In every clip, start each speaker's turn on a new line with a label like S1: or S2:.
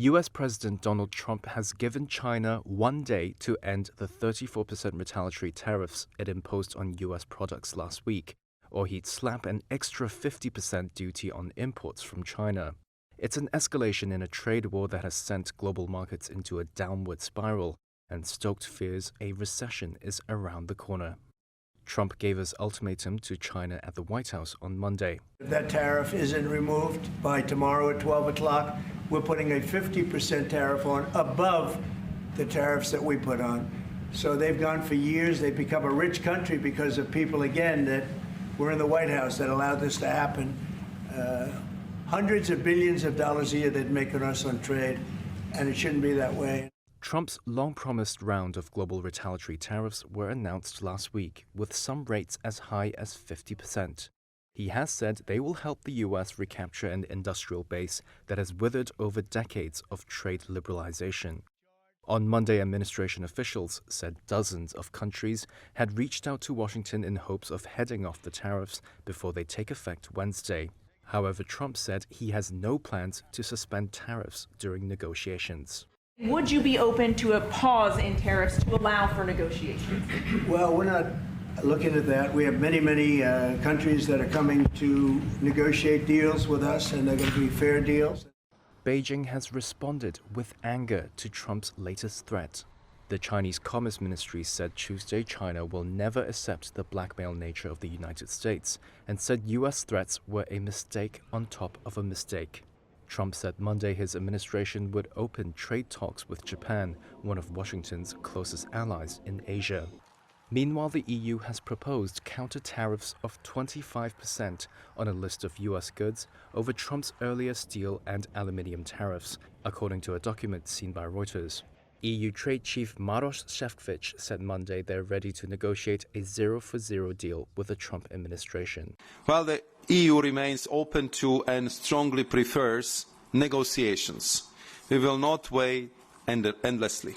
S1: US President Donald Trump has given China 1 day to end the 34% retaliatory tariffs it imposed on US products last week, or he'd slap an extra 50% duty on imports from China. It's an escalation in a trade war that has sent global markets into a downward spiral and stoked fears a recession is around the corner. Trump gave his ultimatum to China at the White House on Monday.
S2: If that tariff isn't removed by tomorrow at 12 o'clock, we're putting a 50% tariff on above the tariffs that we put on. So they've gone for years. They've become a rich country because of people, again, that were in the White House that allowed this to happen. Hundreds of billions of dollars a year they'd make on us on trade, and it shouldn't be that way.
S1: Trump's long-promised round of global retaliatory tariffs were announced last week, with some rates as high as 50%. He has said they will help the U.S. recapture an industrial base that has withered over decades of trade liberalization. On Monday, administration officials said dozens of countries had reached out to Washington in hopes of heading off the tariffs before they take effect Wednesday. However, Trump said he has no plans to suspend tariffs during negotiations.
S3: Would you be open to a pause in tariffs to allow for negotiations?
S2: Well, we're not looking at that. We have many countries that are coming to negotiate deals with us, and they're going to be fair deals.
S1: Beijing has responded with anger to Trump's latest threat. The Chinese Commerce Ministry said Tuesday China will never accept the blackmail nature of the United States and said U.S. threats were a mistake on top of a mistake. Trump said Monday his administration would open trade talks with Japan, one of Washington's closest allies in Asia. Meanwhile, the EU has proposed counter-tariffs of 25% on a list of U.S. goods over Trump's earlier steel and aluminium tariffs, according to a document seen by Reuters. EU Trade Chief Maroš Šefčovič said Monday they're ready to negotiate a zero-for-zero deal with the Trump administration.
S4: While the EU remains open to and strongly prefers negotiations, we will not wait endlessly.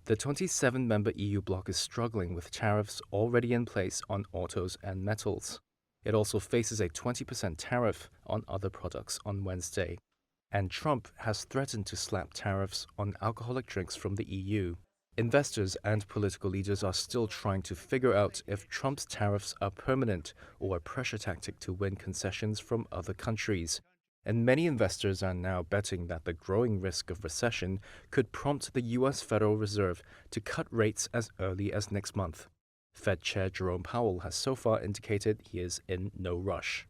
S1: The 27-member EU bloc is struggling with tariffs already in place on autos and metals. It also faces a 20% tariff on other products on Wednesday. And Trump has threatened to slap tariffs on alcoholic drinks from the EU. Investors and political leaders are still trying to figure out if Trump's tariffs are permanent or a pressure tactic to win concessions from other countries. And many investors are now betting that the growing risk of recession could prompt the U.S. Federal Reserve to cut rates as early as next month. Fed Chair Jerome Powell has so far indicated he is in no rush.